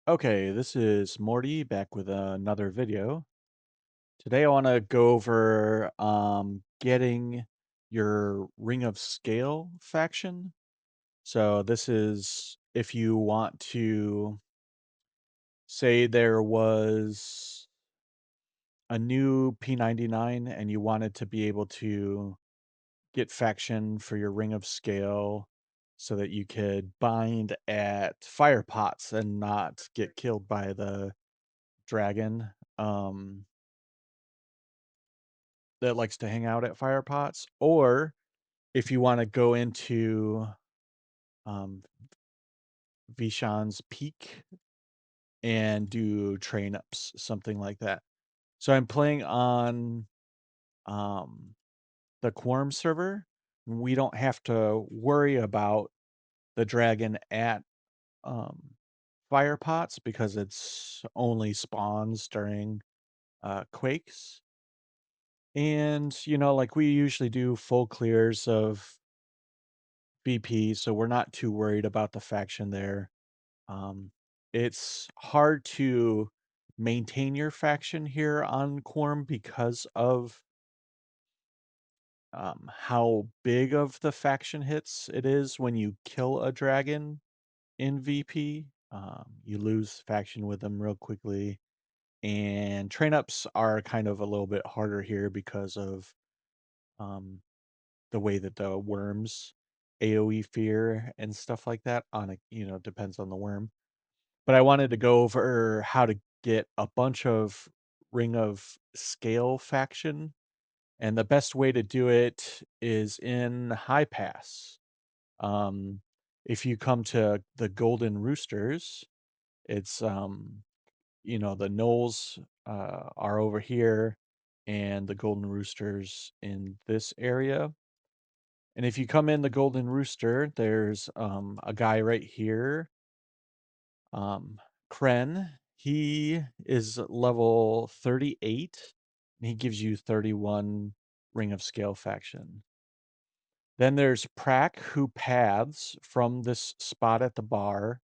Okay, this is Morty back with another video. Today I want to go over getting your Ring of Scale faction. So this is if you want to say there was a new P99 and you wanted to be able to get faction for your Ring of Scale so that you could bind at fire pots and not get killed by the dragon. That likes to hang out at fire pots, or if you wanna go into, um, Vishan's Peak and do train ups, something like that. So I'm playing on, um, the Quarm server. We don't have to worry about the dragon at, um, fire pots because it's only spawns during, quakes. And, like, we usually do full clears of BP, so we're not too worried about the faction there. Um, it's hard to maintain your faction here on Quorum because of how big of the faction hits it is when you kill a dragon in VP. You lose faction with them real quickly, and train ups are kind of a little bit harder here because of um, the way that the worms AoE fear and stuff like that on a depends on the worm. But I wanted to go over how to get a bunch of Ring of Scale faction, and the best way to do it is in High Pass. Um, if you come to the Golden Roosters, it's the Knolls are over here and the Golden Roosters in this area. And if you come in the Golden Rooster, there's a guy right here, um, Kren. He is level 38, and he gives you 31 Ring of Scale faction. Then there's Prak, who paths from this spot at the bar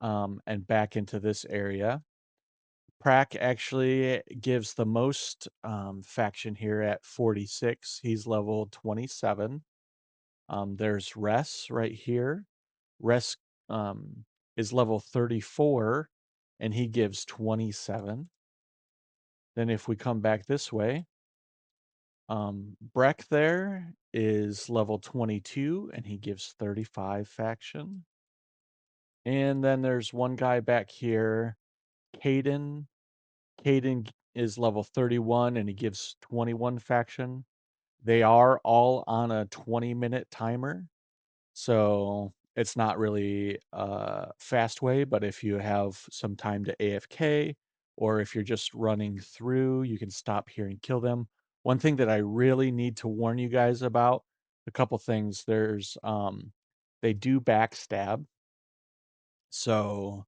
and back into this area. Prak actually gives the most faction here at 46. He's level 27. There's Res right here. Res is level 34 and he gives 27. Then if we come back this way, Breck there is level 22 and he gives 35 faction. And then there's one guy back here, Caden. Caden is level 31 and he gives 21 faction. They are all on a 20-minute timer. So it's not really a fast way, but if you have some time to AFK or if you're just running through, you can stop here and kill them. One thing that I really need to warn you guys about, a couple things. They do backstab. So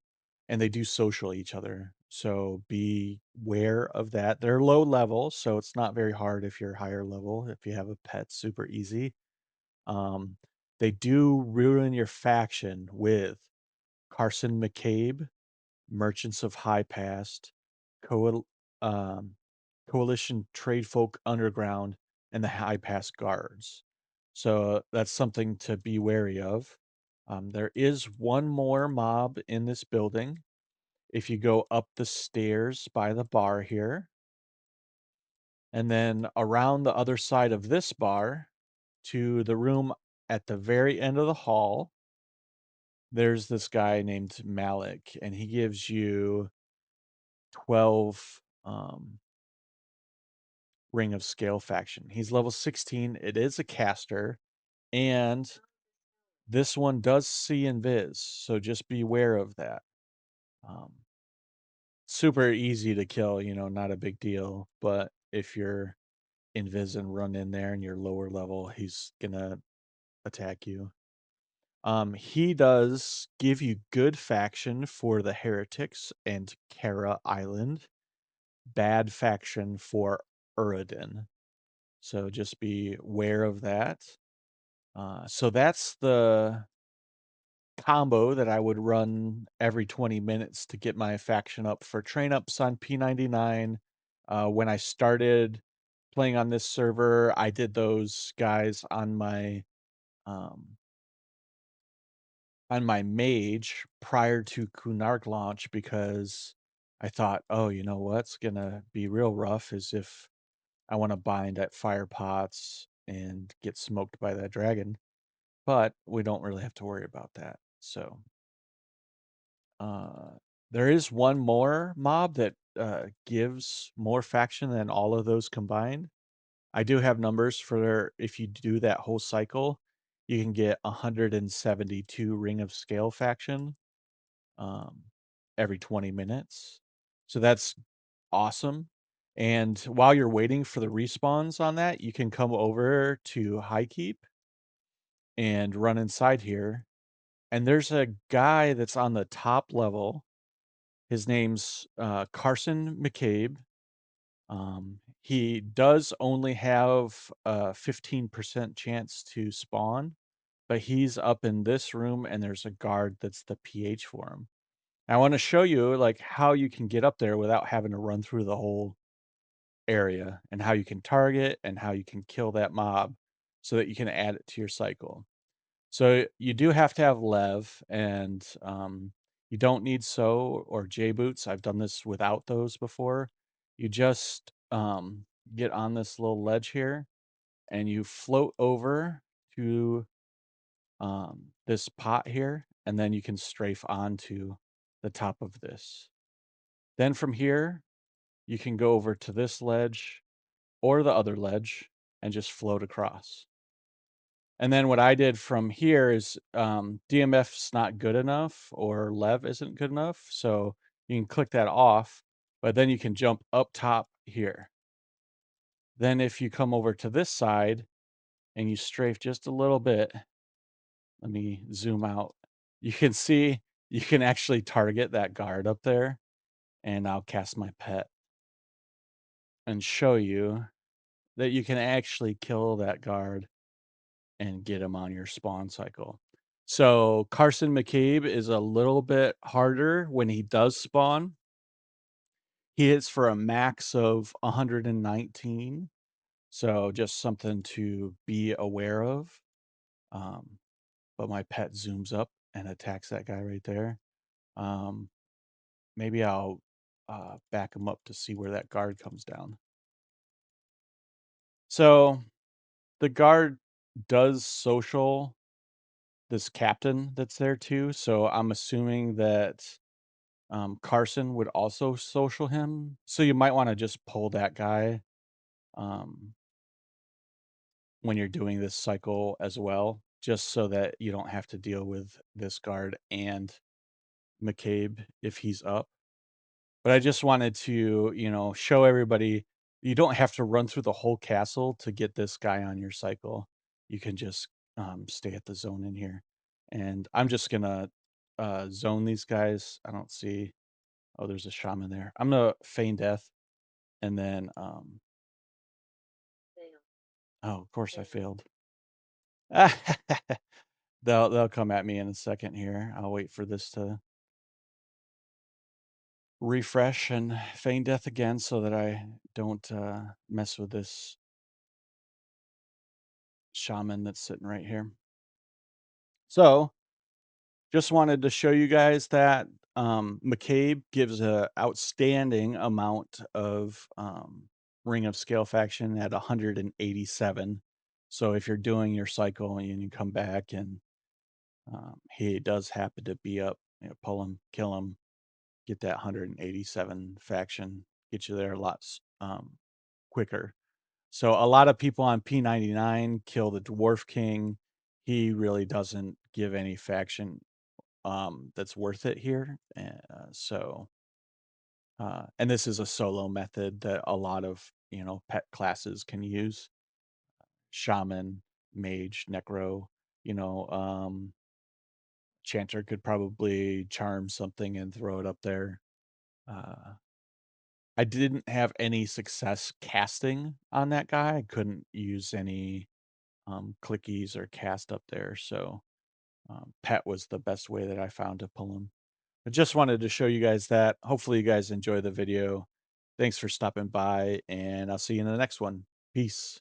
and they do social each other. So be aware of that. They're low level, so it's not very hard if you're higher level. If you have a pet, super easy. Um, they do ruin your faction with Carson McCabe, Merchants of High Past, Coal, um, Coalition Tradefolk Underground, and the High Pass Guards. So that's something to be wary of. There is one more mob in this building. If you go up the stairs by the bar here, and then around the other side of this bar to the room at the very end of the hall, there's this guy named Malik, and he gives you 12 Ring of Scale faction. He's level 16. It is a caster, and this one does see invis, so just beware of that. Um, super easy to kill, not a big deal. But if you're invis and run in there and you're lower level, he's gonna attack you. He does give you good faction for the heretics and Kara Island, bad faction for Uridin. So just be aware of that. So that's combo that I would run every 20 minutes to get my faction up for train ups on P99. When I started playing on this server, I did those guys um, on my mage prior to Kunark launch because I thought, oh, you know what's gonna be real rough is if I want to bind at fire pots and get smoked by that dragon. But we don't really have to worry about that. So uh, there is one more mob that gives more faction than all of those combined. I do have numbers for if you do that whole cycle, you can get 172 Ring of Scale faction um, every 20 minutes. So that's awesome. And while you're waiting for the respawns on that, you can come over to HighKeep and run inside here. And there's a guy that's on the top level. His name's Carson McCabe. He does only have a 15% chance to spawn, but he's up in this room and there's a guard that's the PH for him. I want to show you like how you can get up there without having to run through the whole area and how you can target and how you can kill that mob so that you can add it to your cycle. So you do have to have Lev and you don't need So or J boots. I've done this without those before. You just get on this little ledge here and you float over to this pot here, and then you can strafe onto the top of this. Then from here, you can go over to this ledge or the other ledge and just float across. And then what I did from here is DMF's not good enough or Lev isn't good enough. So you can click that off, but then you can jump up top here. Then if you come over to this side and you strafe just a little bit, let me zoom out. You can see you can actually target that guard up there. And I'll cast my pet and show you that you can actually kill that guard and get him on your spawn cycle. So Carson McCabe is a little bit harder when he does spawn. He hits for a max of 119. So just something to be aware of. Um, but my pet zooms up and attacks that guy right there. Um, maybe I'll back him up to see where that guard comes down. So the guard does social this captain that's there too. So I'm assuming that Carson would also social him. So you might want to just pull that guy um, when you're doing this cycle as well, just so that you don't have to deal with this guard and McCabe if he's up. But I just wanted to, show everybody you don't have to run through the whole castle to get this guy on your cycle. You can just stay at the zone in here. And I'm just gonna zone these guys. I don't see. Oh, there's a shaman there. I'm gonna feign death, and then oh, of course I failed. They'll come at me in a second here. I'll wait for this to refresh and feign death again so that I don't mess with this shaman that's sitting right here. So just wanted to show you guys that McCabe gives a outstanding amount of Ring of Scale faction at 187. So if you're doing your cycle and you come back and he does happen to be up, pull him, kill him, get that 187 faction, get you there lots quicker. So a lot of people on P99 kill the Dwarf King. He really doesn't give any faction that's worth it here. And this is a solo method that a lot of pet classes can use. Shaman, mage, necro. You know, Chanter could probably charm something and throw it up there. Uh, I didn't have any success casting on that guy. I couldn't use any clickies or cast up there. So Pet was the best way that I found to pull them. I just wanted to show you guys that. Hopefully you guys enjoy the video. Thanks for stopping by, and I'll see you in the next one. Peace.